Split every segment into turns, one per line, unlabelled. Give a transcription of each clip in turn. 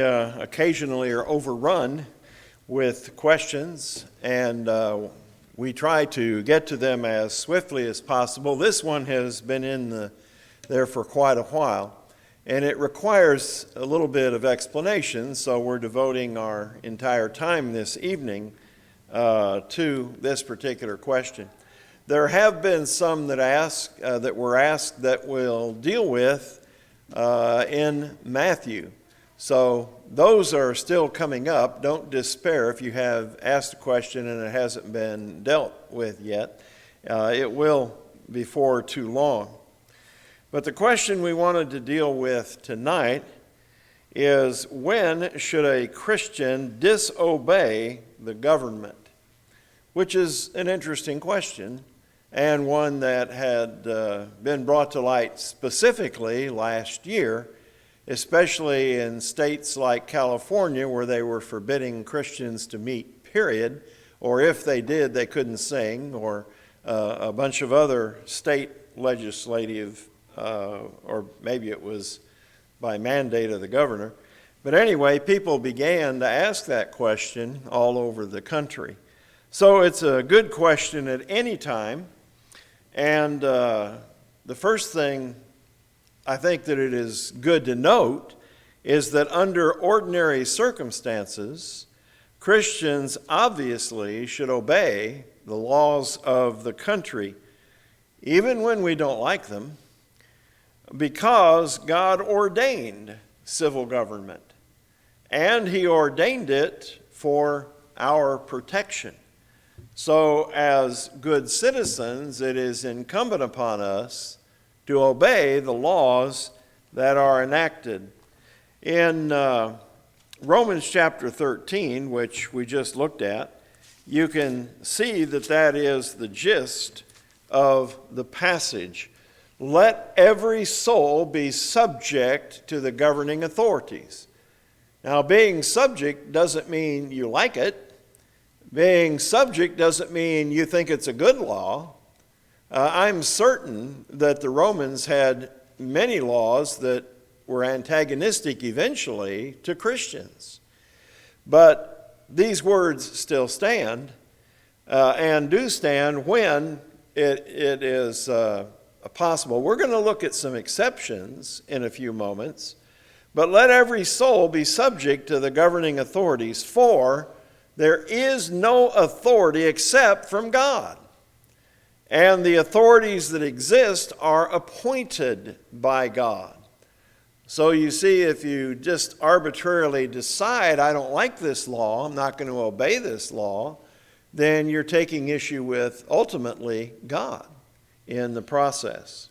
Occasionally are overrun with questions, and we try to get to them as swiftly as possible. This one has been there for quite a while, and it requires a little bit of explanation, so we're devoting our entire time this evening to this particular question. There have been some that were asked that we'll deal with in Matthew. So those are still coming up. Don't despair if you have asked a question and it hasn't been dealt with yet. It will before too long. But the question we wanted to deal with tonight is, when should a Christian disobey the government? Which is an interesting question, and one that had been brought to light specifically last year, especially in states like California, where they were forbidding Christians to meet, period, or if they did, they couldn't sing, or a bunch of other state legislative, or maybe it was by mandate of the governor. But anyway, people began to ask that question all over the country. So it's a good question at any time, and the first thing I think that it is good to note is that under ordinary circumstances, Christians obviously should obey the laws of the country, even when we don't like them, because God ordained civil government, and He ordained it for our protection. So as good citizens, it is incumbent upon us to obey the laws that are enacted. In Romans chapter 13, which we just looked at, you can see that that is the gist of the passage. Let every soul be subject to the governing authorities. Now, being subject doesn't mean you like it. Being subject doesn't mean you think it's a good law. I'm certain that the Romans had many laws that were antagonistic eventually to Christians. But these words still stand, and do stand when it is possible. We're going to look at some exceptions in a few moments, but let every soul be subject to the governing authorities, for there is no authority except from God. And the authorities that exist are appointed by God. So you see, if you just arbitrarily decide, I don't like this law, I'm not going to obey this law, then you're taking issue with, ultimately, God in the process.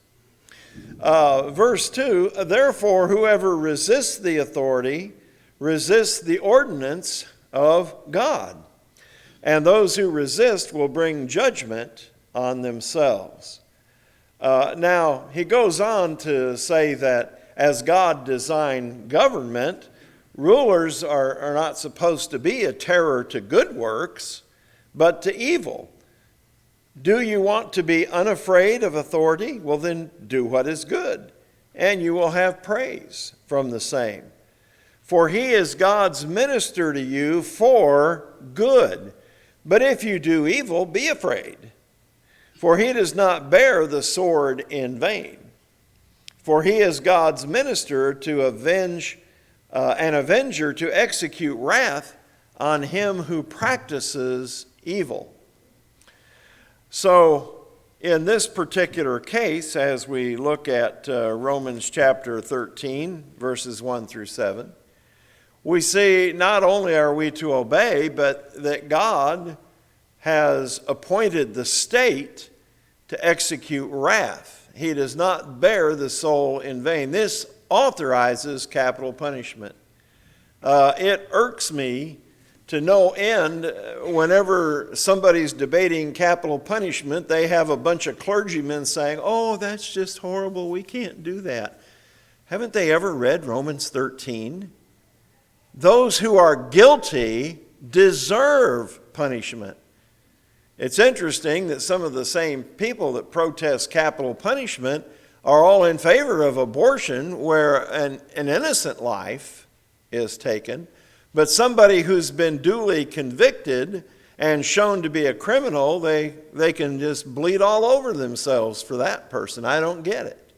Verse 2, therefore whoever resists the authority resists the ordinance of God, and those who resist will bring judgment on themselves. Now, he goes on to say that as God designed government, rulers are not supposed to be a terror to good works, but to evil. Do you want to be unafraid of authority? Well, then do what is good, and you will have praise from the same. For he is God's minister to you for good. But if you do evil, be afraid. For he does not bear the sword in vain. For he is God's minister to avenge, an avenger to execute wrath on him who practices evil. So, in this particular case, as we look at Romans chapter 13, verses 1 through 7, we see not only are we to obey, but that God has appointed the state to execute wrath. He does not bear the soul in vain. This authorizes capital punishment. It irks me to no end whenever somebody's debating capital punishment, they have a bunch of clergymen saying, oh, that's just horrible, we can't do that. Haven't they ever read Romans 13? Those who are guilty deserve punishment. It's interesting that some of the same people that protest capital punishment are all in favor of abortion, where an innocent life is taken. But somebody who's been duly convicted and shown to be a criminal, they can just bleed all over themselves for that person. I don't get it.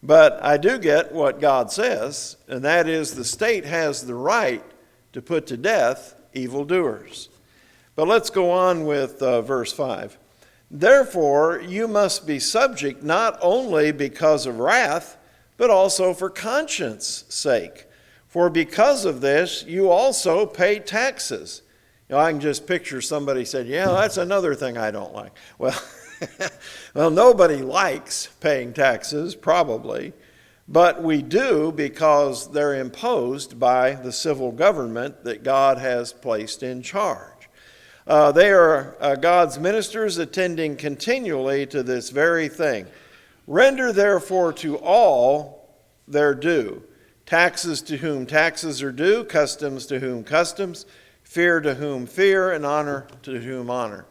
But I do get what God says, and that is the state has the right to put to death evildoers. But let's go on with verse 5. Therefore, you must be subject not only because of wrath, but also for conscience sake. For because of this, you also pay taxes. I can just picture somebody said, yeah, that's another thing I don't like. Well, well, nobody likes paying taxes, probably, but we do because they're imposed by the civil government that God has placed in charge. They are God's ministers attending continually to this very thing. Render therefore to all their due. Taxes to whom taxes are due, customs to whom customs, fear to whom fear, and honor to whom honor.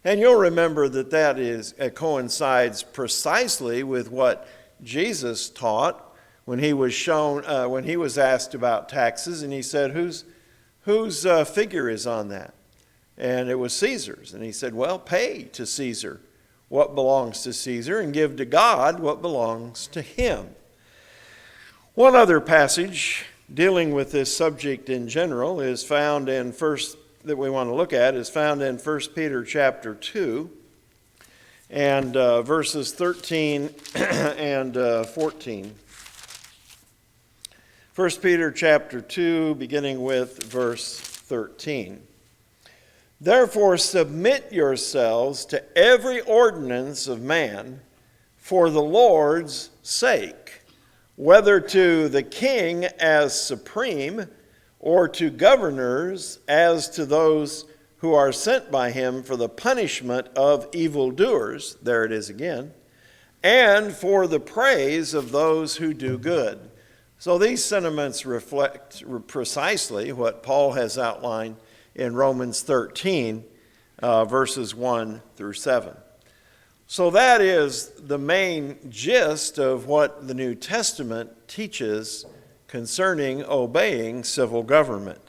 And you'll remember that coincides precisely with what Jesus taught when he was asked about taxes, and he said, whose figure is on that? And it was Caesar's. And he said, well, pay to Caesar what belongs to Caesar, and give to God what belongs to him. One other passage dealing with this subject in general is found in that we want to look at is found in 1 Peter chapter 2 and verses 13 and 14. 1 Peter chapter 2, beginning with verse 13. Therefore submit yourselves to every ordinance of man for the Lord's sake, whether to the king as supreme, or to governors as to those who are sent by him for the punishment of evildoers, there it is again, and for the praise of those who do good. So these sentiments reflect precisely what Paul has outlined in Romans 13, verses 1 through 7. So that is the main gist of what the New Testament teaches concerning obeying civil government.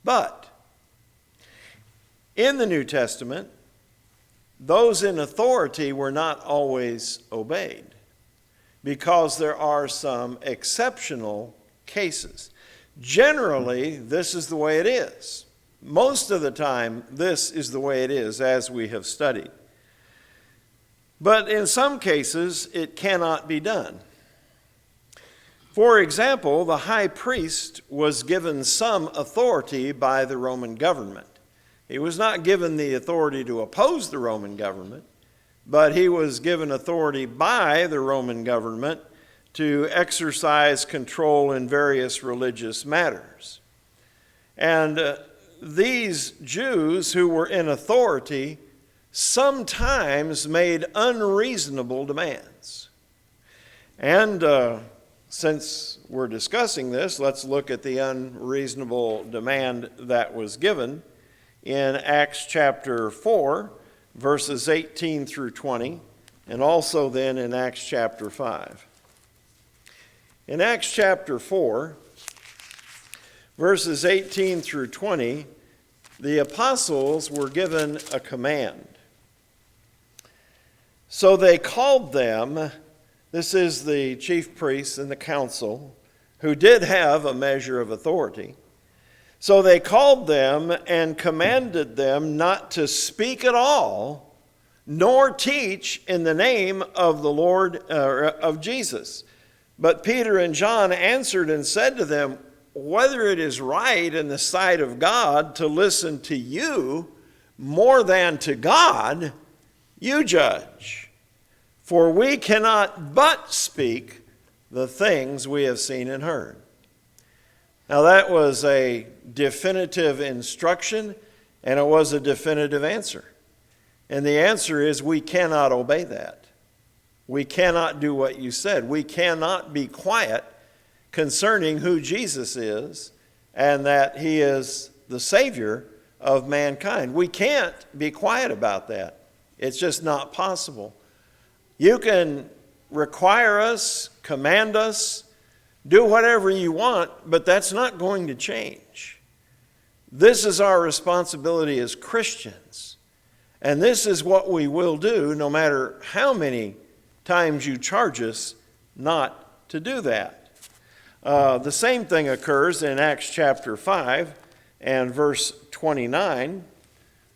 But in the New Testament, those in authority were not always obeyed, because there are some exceptional cases. Generally, this is the way it is. Most of the time, this is the way it is, as we have studied. But in some cases, it cannot be done. For example, the high priest was given some authority by the Roman government. He was not given the authority to oppose the Roman government, but he was given authority by the Roman government to exercise control in various religious matters. And these Jews who were in authority sometimes made unreasonable demands. And since we're discussing this, let's look at the unreasonable demand that was given in Acts chapter 4, verses 18 through 20, and also then in Acts chapter 5. In Acts chapter 4, verses 18 through 20, the apostles were given a command. So they called them, this is the chief priests and the council, who did have a measure of authority. So they called them and commanded them not to speak at all, nor teach in the name of the Lord, of Jesus. But Peter and John answered and said to them, whether it is right in the sight of God to listen to you more than to God, you judge. For we cannot but speak the things we have seen and heard. Now that was a definitive instruction, and it was a definitive answer. And the answer is we cannot obey that. We cannot do what you said. We cannot be quiet concerning who Jesus is and that he is the Savior of mankind. We can't be quiet about that. It's just not possible. You can require us, command us, Do whatever you want, but that's not going to change. This is our responsibility as Christians. And this is what we will do no matter how many times you charge us not to do that. The same thing occurs in Acts chapter 5 and verse 29,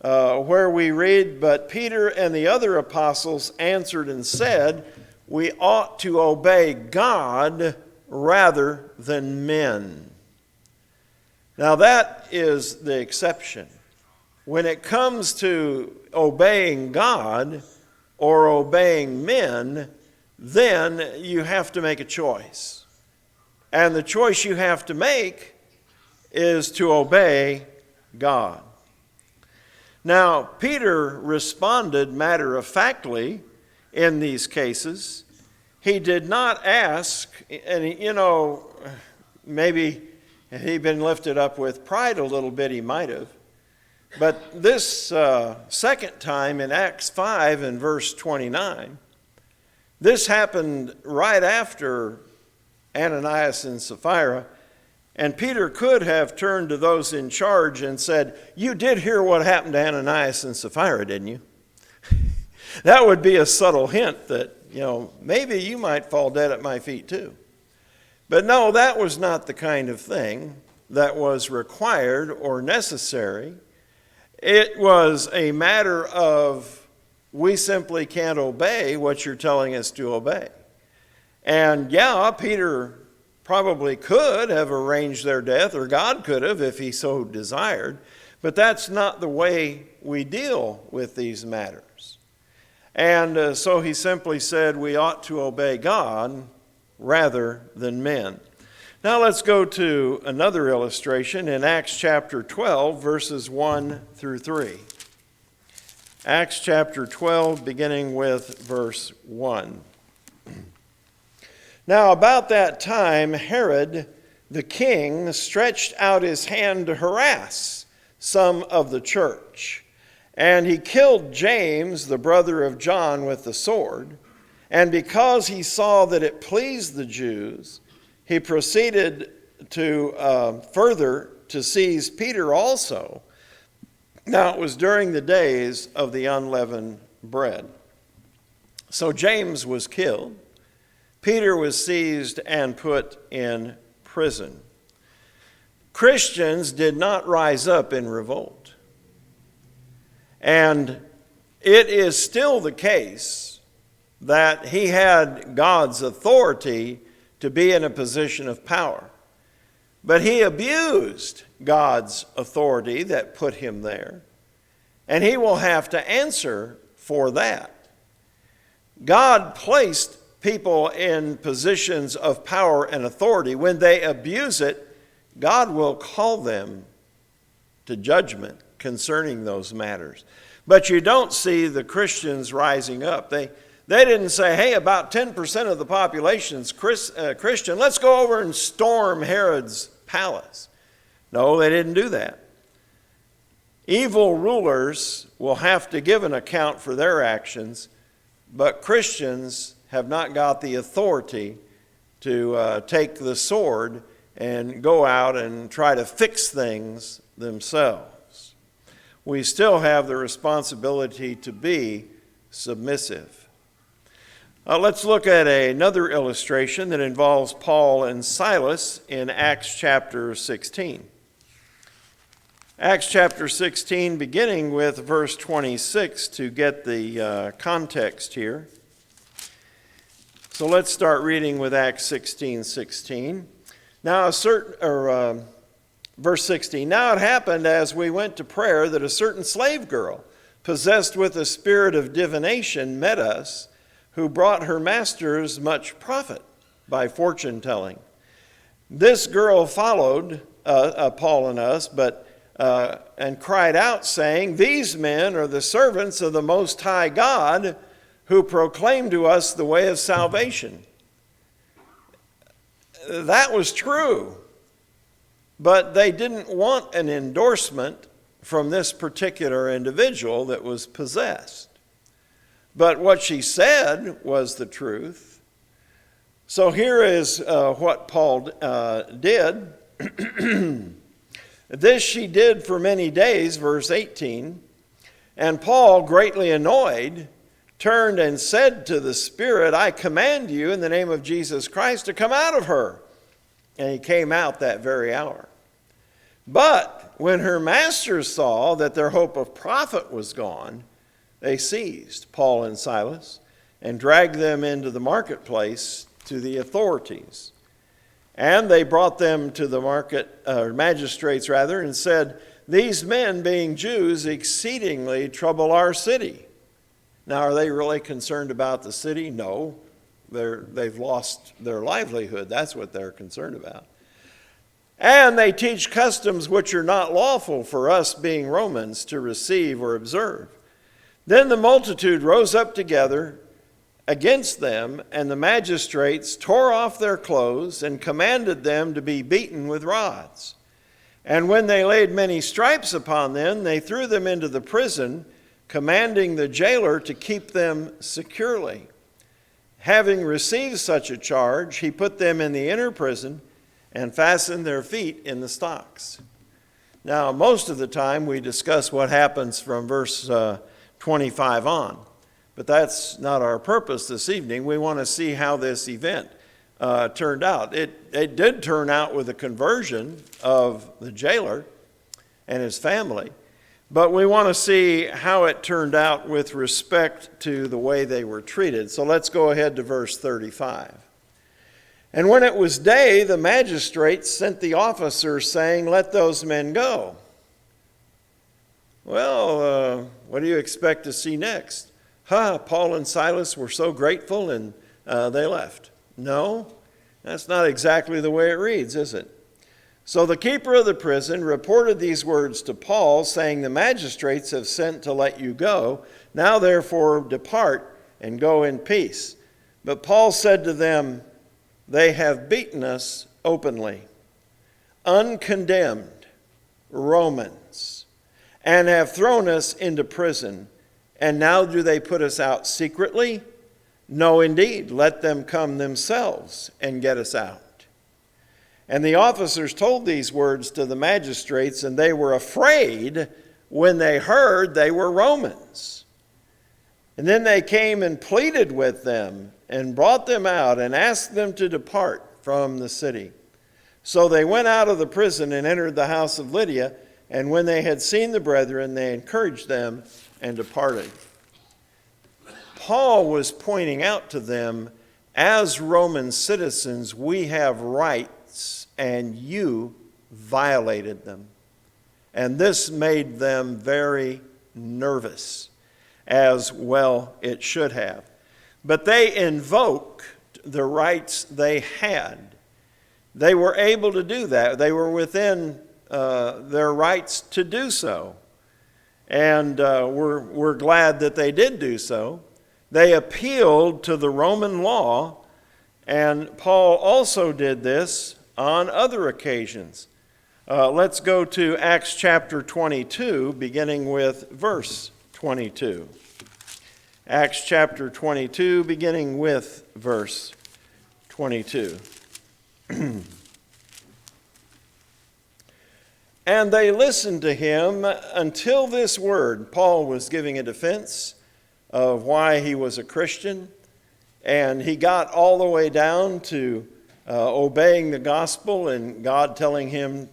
where we read, "But Peter and the other apostles answered and said, 'We ought to obey God rather than men.'" Now that is the exception. When it comes to obeying God or obeying men, then you have to make a choice. And the choice you have to make is to obey God. Now, Peter responded matter-of-factly in these cases. He did not ask, and maybe had he been lifted up with pride a little bit, he might have. But this second time in Acts 5 and verse 29, this happened right after Ananias and Sapphira, and Peter could have turned to those in charge and said, "You did hear what happened to Ananias and Sapphira, didn't you?" That would be a subtle hint that, maybe you might fall dead at my feet too. But no, that was not the kind of thing that was required or necessary. It was a matter of, we simply can't obey what you're telling us to obey. And yeah, Peter probably could have arranged their death, or God could have if he so desired, but that's not the way we deal with these matters. And so he simply said we ought to obey God rather than men. Now let's go to another illustration in Acts chapter 12, verses 1 through 3. Acts chapter 12, beginning with verse 1. "Now about that time, Herod the king stretched out his hand to harass some of the church, and he killed James, the brother of John, with the sword. And because he saw that it pleased the Jews, he proceeded to further to seize Peter also. Now it was during the days of the unleavened bread. So James was killed. Peter was seized and put in prison." Christians did not rise up in revolt. And it is still the case that he had God's authority to be in a position of power. But he abused God's authority that put him there, and he will have to answer for that. God placed people in positions of power and authority. When they abuse it, God will call them to judgment concerning those matters. But you don't see the Christians rising up. They didn't say, "Hey, about 10% of the population's Christian. Let's go over and storm Herod's palace." No, they didn't do that. Evil rulers will have to give an account for their actions, but Christians have not got the authority to take the sword and go out and try to fix things themselves. We still have the responsibility to be submissive. Let's look at another illustration that involves Paul and Silas in Acts chapter 16. Acts chapter 16, beginning with verse 26 to get the context here. So let's start reading with Acts 16:16. Verse 16. "Now it happened as we went to prayer that a certain slave girl, possessed with a spirit of divination, met us, who brought her masters much profit by fortune telling. This girl followed Paul and us, and cried out, saying, 'These men are the servants of the Most High God, who proclaim to us the way of salvation.'" That was true, but they didn't want an endorsement from this particular individual that was possessed. But what she said was the truth. So here is what Paul did. This she did for many days, verse 18. And Paul, greatly annoyed, turned and said to the spirit, I command you in the name of Jesus Christ to come out of her. And he came out that very hour. But when her masters saw that their hope of profit was gone, they seized Paul and Silas and dragged them into the marketplace to the authorities. And they brought them to the magistrates, and said, These men, being Jews, exceedingly trouble our city. Now, are they really concerned about the city? No. They've lost their livelihood. That's what they're concerned about. And they teach customs which are not lawful for us, being Romans, to receive or observe. Then the multitude rose up together against them, and the magistrates tore off their clothes and commanded them to be beaten with rods. And when they laid many stripes upon them, they threw them into the prison, commanding the jailer to keep them securely. Having received such a charge, he put them in the inner prison and fastened their feet in the stocks. Now, most of the time we discuss what happens from verse 25 on. But that's not our purpose this evening. We want to see how this event turned out. It did turn out with the conversion of the jailer and his family. But we want to see how it turned out with respect to the way they were treated. So let's go ahead to verse 35. And when it was day, the magistrates sent the officers, saying, Let those men go. Well, what do you expect to see next? Paul and Silas were so grateful and they left. No, that's not exactly the way it reads, is it? So the keeper of the prison reported these words to Paul, saying, The magistrates have sent to let you go. Now therefore depart and go in peace. But Paul said to them, They have beaten us openly, uncondemned Romans, and have thrown us into prison. And now do they put us out secretly? No, indeed. Let them come themselves and get us out. And the officers told these words to the magistrates, and they were afraid when they heard they were Romans. And then they came and pleaded with them and brought them out and asked them to depart from the city. So they went out of the prison and entered the house of Lydia. And when they had seen the brethren, they encouraged them and departed. Paul was pointing out to them, as Roman citizens, we have rights, and you violated them. And this made them very nervous, as well it should have. But they invoked the rights they had. They were able to do that. They were within their rights to do so. And we're glad that they did do so. They appealed to the Roman law, and Paul also did this on other occasions. Let's go to Acts chapter 22, beginning with verse 22. Acts chapter 22, beginning with verse 22. And they listened to him until this word. Paul was giving a defense of why he was a Christian, and he got all the way down to obeying the gospel and God telling him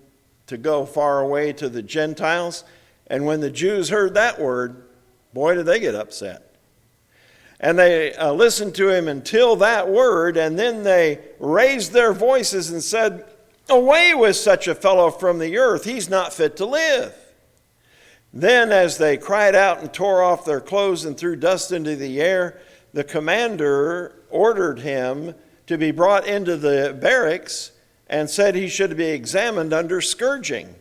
to go far away to the Gentiles. And when the Jews heard that word, boy, did they get upset. And they listened to him until that word, and then they raised their voices and said, Away with such a fellow from the earth. He's not fit to live. Then as they cried out and tore off their clothes and threw dust into the air, the commander ordered him to be brought into the barracks and said he should be examined under scourging,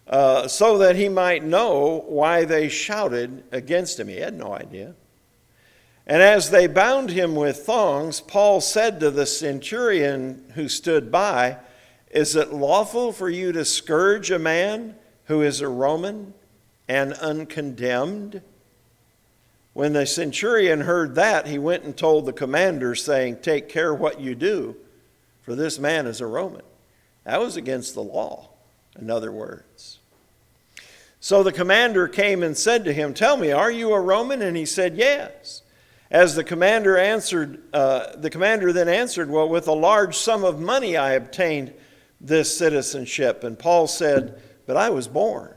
so that he might know why they shouted against him. He had no idea. And as they bound him with thongs, Paul said to the centurion who stood by, Is it lawful for you to scourge a man who is a Roman and uncondemned? When the centurion heard that, he went and told the commander, saying, "Take care what you do, for this man is a Roman." That was against the law, in other words. So the commander came and said to him, "Tell me, are you a Roman?" And he said, "Yes." As the commander then answered, "Well, with a large sum of money I obtained this citizenship." And Paul said, "But I was born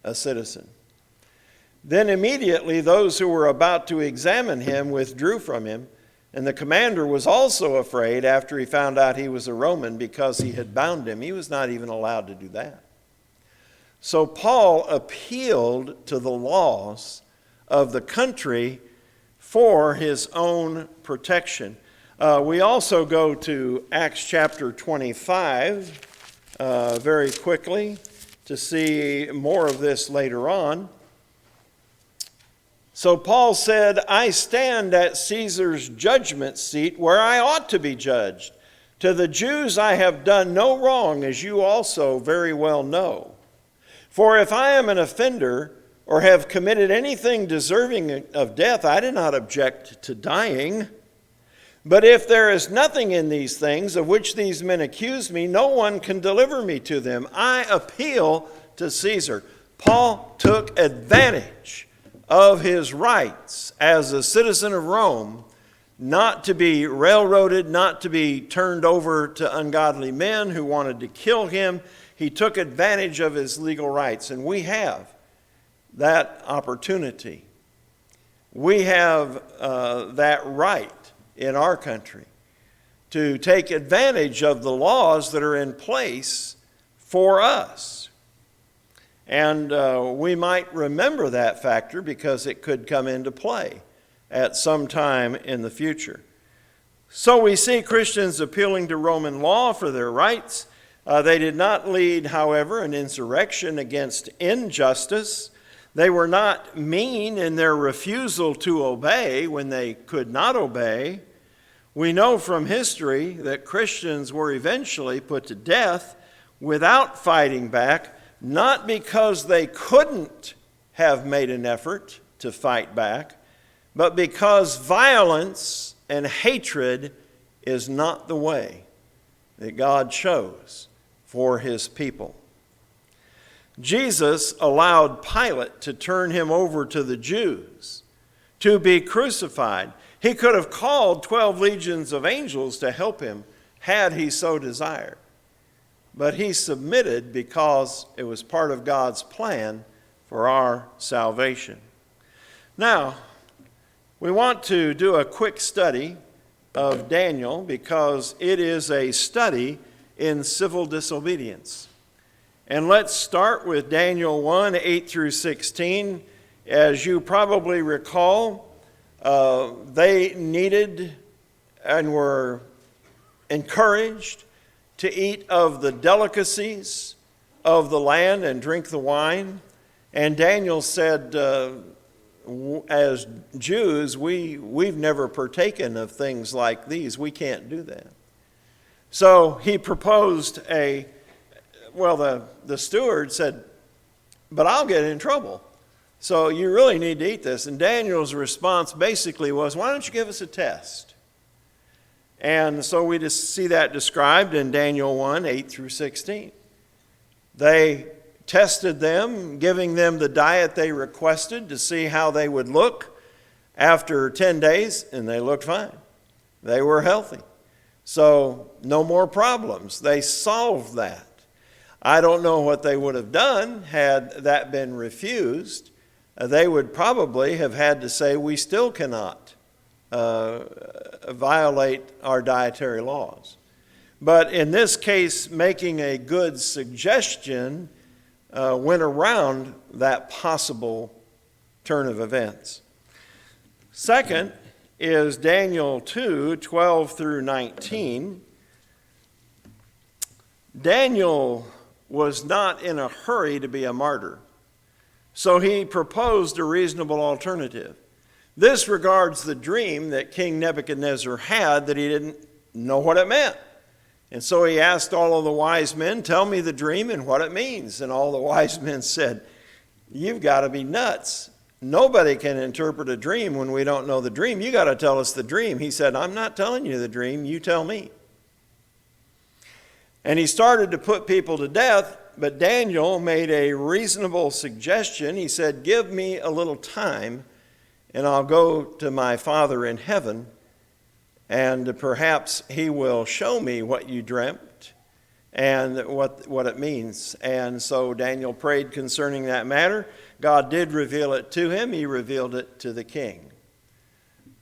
a citizen." Then immediately those who were about to examine him withdrew from him, and the commander was also afraid after he found out he was a Roman, because he had bound him. He was not even allowed to do that. So Paul appealed to the laws of the country for his own protection. We also go to Acts chapter 25 very quickly to see more of this later on. So Paul said, "I stand at Caesar's judgment seat where I ought to be judged. To the Jews I have done no wrong, as you also very well know. For if I am an offender or have committed anything deserving of death, I do not object to dying. But if there is nothing in these things of which these men accuse me, no one can deliver me to them. I appeal to Caesar." Paul took advantage of his rights as a citizen of Rome, not to be railroaded, not to be turned over to ungodly men who wanted to kill him. He took advantage of his legal rights, and we have that opportunity. We have that right in our country to take advantage of the laws that are in place for us. And we might remember that factor because it could come into play at some time in the future. So we see Christians appealing to Roman law for their rights. They did not lead, however, an insurrection against injustice. They were not mean in their refusal to obey when they could not obey. We know from history that Christians were eventually put to death without fighting back, not because they couldn't have made an effort to fight back, but because violence and hatred is not the way that God chose for his people. Jesus allowed Pilate to turn him over to the Jews to be crucified. He could have called 12 legions of angels to help him had he so desired. But he submitted because it was part of God's plan for our salvation. Now, we want to do a quick study of Daniel because it is a study in civil disobedience. And let's start with Daniel 1, 8 through 16. As you probably recall, they needed and were encouraged to eat of the delicacies of the land and drink the wine. And Daniel said, as Jews, we've never partaken of things like these. We can't do that. So he proposed the steward said, "But I'll get in trouble. So you really need to eat this." And Daniel's response basically was, "Why don't you give us a test?" And so we just see that described in Daniel 1, 8 through 16. They tested them, giving them the diet they requested to see how they would look after 10 days, and they looked fine. They were healthy. So no more problems. They solved that. I don't know what they would have done had that been refused. They would probably have had to say, "We still cannot violate our dietary laws." But in this case, making a good suggestion went around that possible turn of events. Second is Daniel 2, 12 through 19. Daniel was not in a hurry to be a martyr, so he proposed a reasonable alternative. This regards the dream that King Nebuchadnezzar had that he didn't know what it meant. And so he asked all of the wise men, "Tell me the dream and what it means." And all the wise men said, "You've got to be nuts. nobody can interpret a dream when we don't know the dream. You got to tell us the dream. He said, I'm not telling you the dream, you tell me. And he started to put people to death, but Daniel made a reasonable suggestion. He said, give me a little time, and I'll go to my Father in heaven, and perhaps he will show me what you dreamt and what it means. And so Daniel prayed concerning that matter. God did reveal it to him. He revealed it to the king.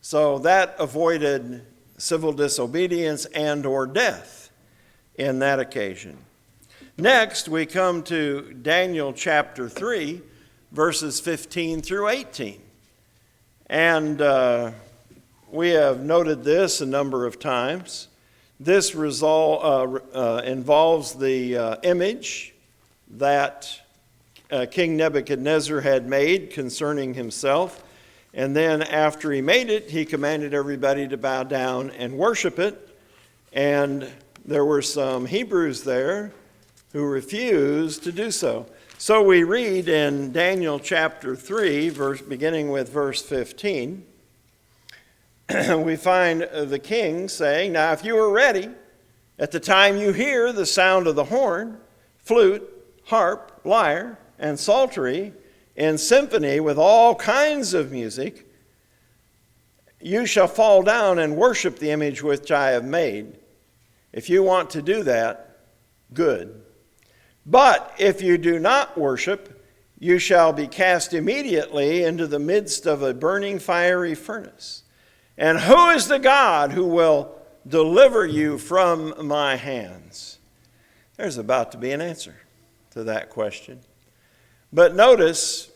So that avoided civil disobedience and or death in that occasion. Next, we come to Daniel chapter 3, verses 15 through 18. And we have noted this a number of times. This involves the image that King Nebuchadnezzar had made concerning himself. And then after he made it, he commanded everybody to bow down and worship it. And there were some Hebrews there who refused to do so. So we read in Daniel chapter 3, beginning with verse 15, we find the king saying, now if you are ready, at the time you hear the sound of the horn, flute, harp, lyre, and psaltery, in symphony with all kinds of music, you shall fall down and worship the image which I have made. If you want to do that, good. But if you do not worship, you shall be cast immediately into the midst of a burning fiery furnace. And who is the God who will deliver you from my hands? There's about to be an answer to that question. But notice,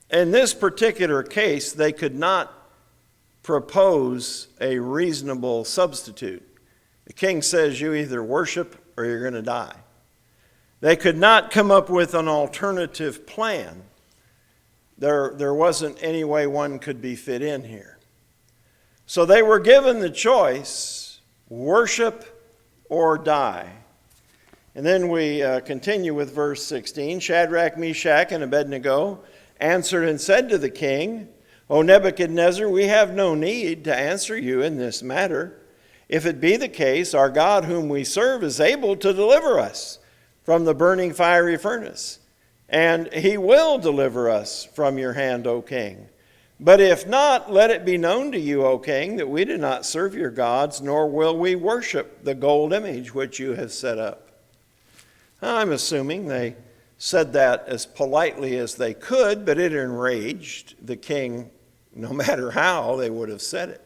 in this particular case, they could not propose a reasonable substitute. The king says you either worship or you're going to die. They could not come up with an alternative plan. There wasn't any way one could be fit in here. So they were given the choice, worship or die. And then we continue with verse 16. Shadrach, Meshach, and Abednego answered and said to the king, O Nebuchadnezzar, we have no need to answer you in this matter. If it be the case, our God whom we serve is able to deliver us from the burning fiery furnace, and he will deliver us from your hand, O king. But if not, let it be known to you, O king, that we do not serve your gods, nor will we worship the gold image which you have set up. I'm assuming they said that as politely as they could, but it enraged the king no matter how they would have said it.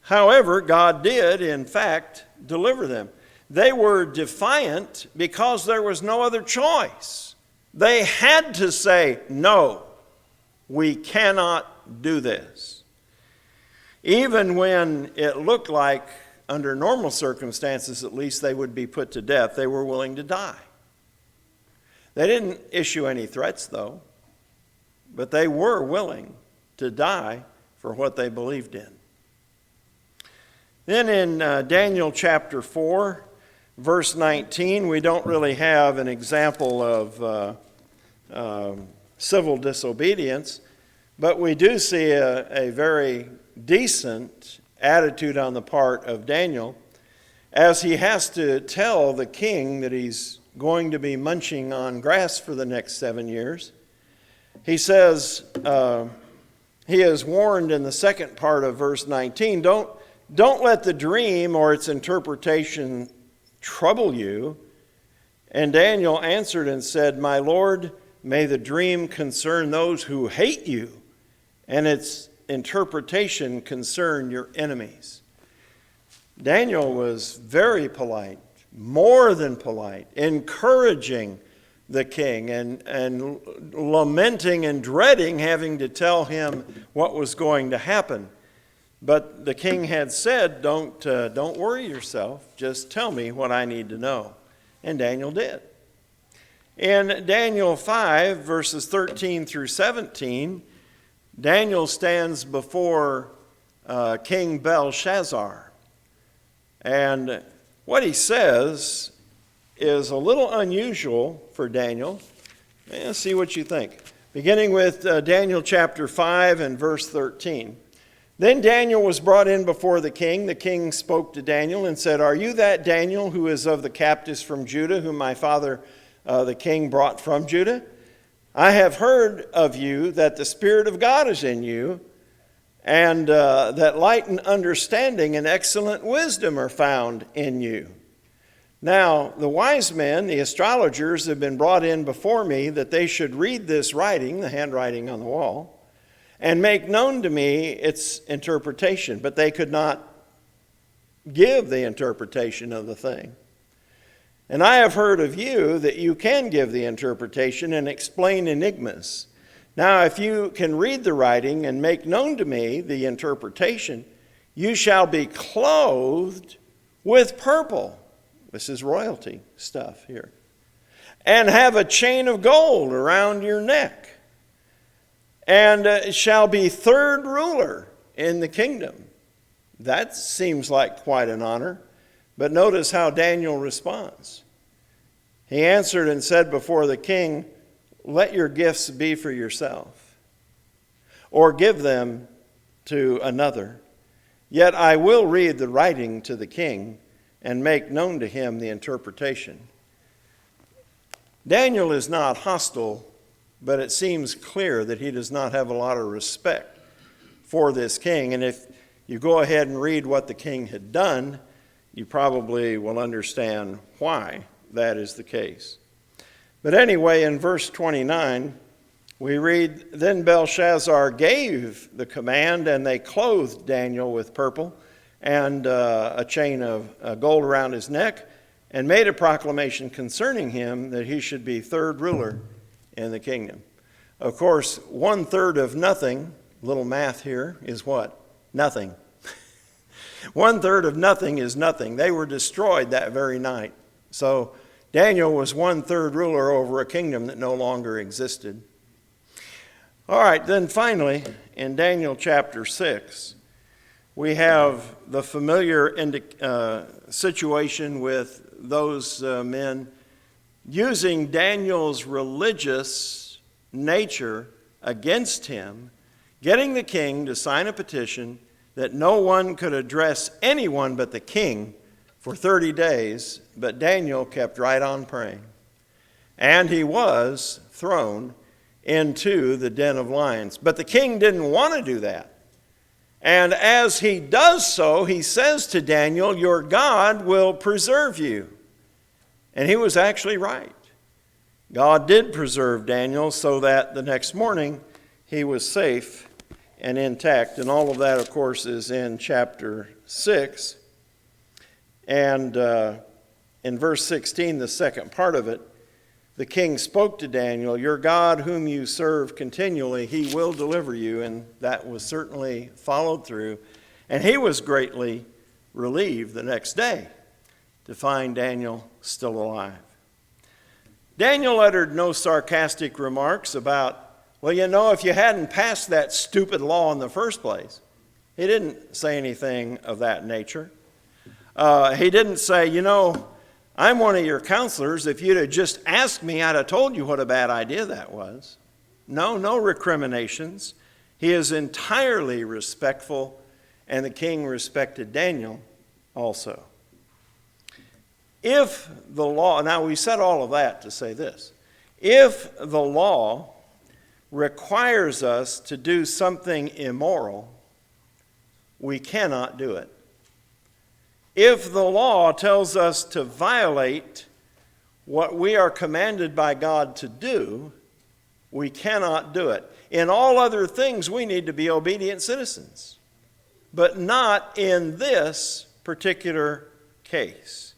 However, God did, in fact, deliver them. They were defiant because there was no other choice. They had to say, no, we cannot do this. Even when it looked like, under normal circumstances at least, they would be put to death, they were willing to die. They didn't issue any threats, though, but they were willing to die for what they believed in. Then in Daniel chapter 4, verse 19, we don't really have an example of civil disobedience, but we do see a very decent attitude on the part of Daniel as he has to tell the king that he's going to be munching on grass for the next 7 years. He says, he is warned in the second part of verse 19, don't let the dream or its interpretation trouble you. And Daniel answered and said, my Lord, may the dream concern those who hate you, and its interpretation concern your enemies. Daniel was very polite, more than polite, encouraging the king and lamenting and dreading having to tell him what was going to happen. But the king had said, don't worry yourself, just tell me what I need to know. And Daniel did. In Daniel 5, verses 13 through 17, Daniel stands before King Belshazzar. And what he says is a little unusual for Daniel. Let's see what you think. beginning with Daniel chapter 5 and verse 13. Then Daniel was brought in before the king. The king spoke to Daniel and said, "Are you that Daniel who is of the captives from Judah, whom my father the king brought from Judah? I have heard of you that the Spirit of God is in you, and that light and understanding and excellent wisdom are found in you. Now the wise men, the astrologers, have been brought in before me that they should read this writing," the handwriting on the wall, "and make known to me its interpretation." But they could not give the interpretation of the thing. "And I have heard of you that you can give the interpretation and explain enigmas. Now if you can read the writing and make known to me the interpretation, you shall be clothed with purple." This is royalty stuff here. "And have a chain of gold around your neck, and shall be third ruler in the kingdom." That seems like quite an honor, but notice how Daniel responds. He answered and said before the king, "Let your gifts be for yourself, or give them to another. Yet I will read the writing to the king and make known to him the interpretation." Daniel is not hostile, but it seems clear that he does not have a lot of respect for this king. And if you go ahead and read what the king had done, you probably will understand why that is the case. But anyway, in verse 29, we read, "Then Belshazzar gave the command, and they clothed Daniel with purple and a chain of gold around his neck, and made a proclamation concerning him that he should be third ruler in the kingdom." Of course, 1/3 of nothing, little math here, is what? Nothing. 1/3 of nothing is nothing. They were destroyed that very night. So Daniel was 1/3 ruler over a kingdom that no longer existed. All right, then finally, in Daniel chapter 6, we have the familiar situation with those men using Daniel's religious nature against him, getting the king to sign a petition that no one could address anyone but the king for 30 days, but Daniel kept right on praying. And he was thrown into the den of lions. But the king didn't want to do that. And as he does so, he says to Daniel, "Your God will preserve you." And he was actually right. God did preserve Daniel so that the next morning he was safe and intact. And all of that, of course, is in chapter 6. And in verse 16, the second part of it, the king spoke to Daniel, "Your God whom you serve continually, he will deliver you." And that was certainly followed through. And he was greatly relieved the next day to find Daniel still alive. Daniel uttered no sarcastic remarks about, "Well, you know, if you hadn't passed that stupid law in the first place." He didn't say anything of that nature. He didn't say, "You know, I'm one of your counselors. If you'd have just asked me, I'd have told you what a bad idea that was." No recriminations. He is entirely respectful, and the king respected Daniel also. If the law, now we said all of that to say this, if the law requires us to do something immoral, we cannot do it. If the law tells us to violate what we are commanded by God to do, we cannot do it. In all other things, we need to be obedient citizens, but not in this particular case.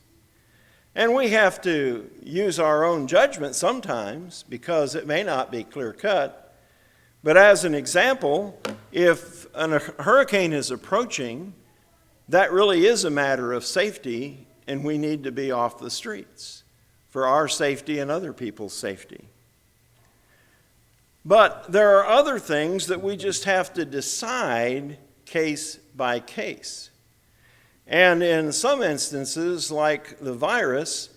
And we have to use our own judgment sometimes because it may not be clear-cut. But as an example, if a hurricane is approaching, that really is a matter of safety, and we need to be off the streets for our safety and other people's safety. But there are other things that we just have to decide case by case. And in some instances, like the virus,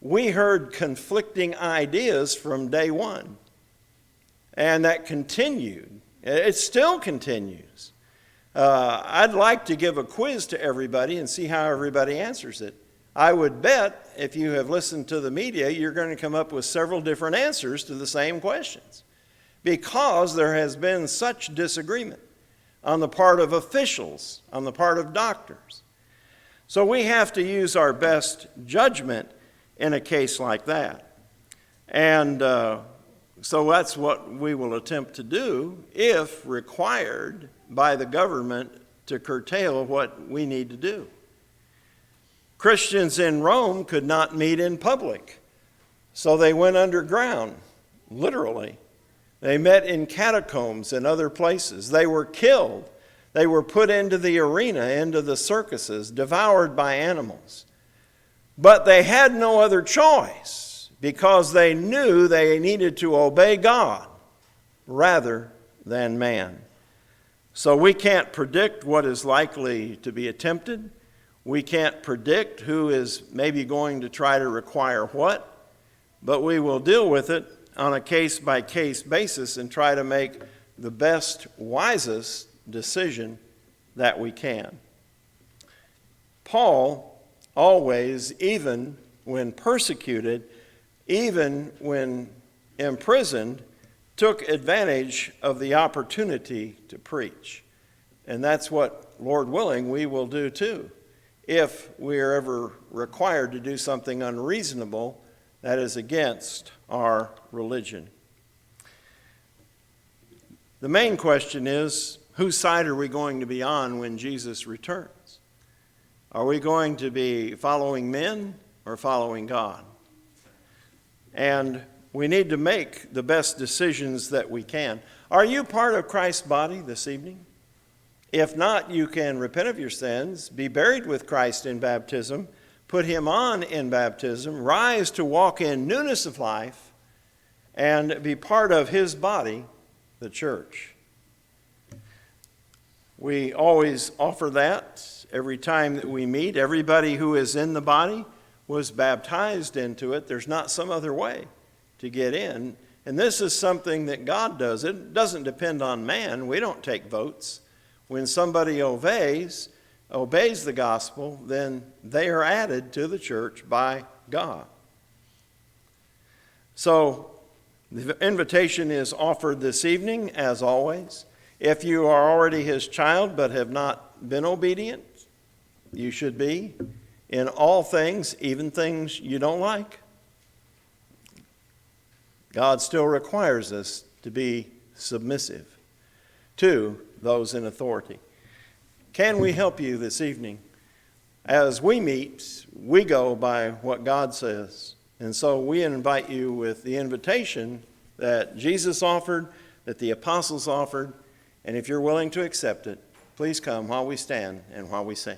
we heard conflicting ideas from day one. and that continued. It still continues. I'd like to give a quiz to everybody and see how everybody answers it. I would bet if you have listened to the media, you're going to come up with several different answers to the same questions, because there has been such disagreement on the part of officials, on the part of doctors. So we have to use our best judgment in a case like that. And so that's what we will attempt to do if required by the government to curtail what we need to do. Christians in Rome could not meet in public, so they went underground, literally. They met in catacombs and other places. They were killed. They were put into the arena, into the circuses, devoured by animals. But they had no other choice, because they knew they needed to obey God rather than man. So we can't predict what is likely to be attempted. We can't predict who is maybe going to try to require what, but we will deal with it on a case-by-case basis and try to make the best, wisest decision that we can. Paul always, even when persecuted, even when imprisoned, took advantage of the opportunity to preach. And that's what, Lord willing, we will do too, if we are ever required to do something unreasonable that is against our religion. The main question is, whose side are we going to be on when Jesus returns? Are we going to be following men or following God? And we need to make the best decisions that we can. Are you part of Christ's body this evening? If not, you can repent of your sins, be buried with Christ in baptism, put him on in baptism, rise to walk in newness of life, and be part of his body, the church. We always offer that every time that we meet. Everybody who is in the body was baptized into it. There's not some other way to get in. And this is something that God does. It doesn't depend on man. We don't take votes. When somebody obeys the gospel, then they are added to the church by God. So the invitation is offered this evening, as always. If you are already his child but have not been obedient, you should be in all things, even things you don't like. God still requires us to be submissive to those in authority. Can we help you this evening? As we meet, we go by what God says. And so we invite you with the invitation that Jesus offered, that the apostles offered, and if you're willing to accept it, please come while we stand and while we sing.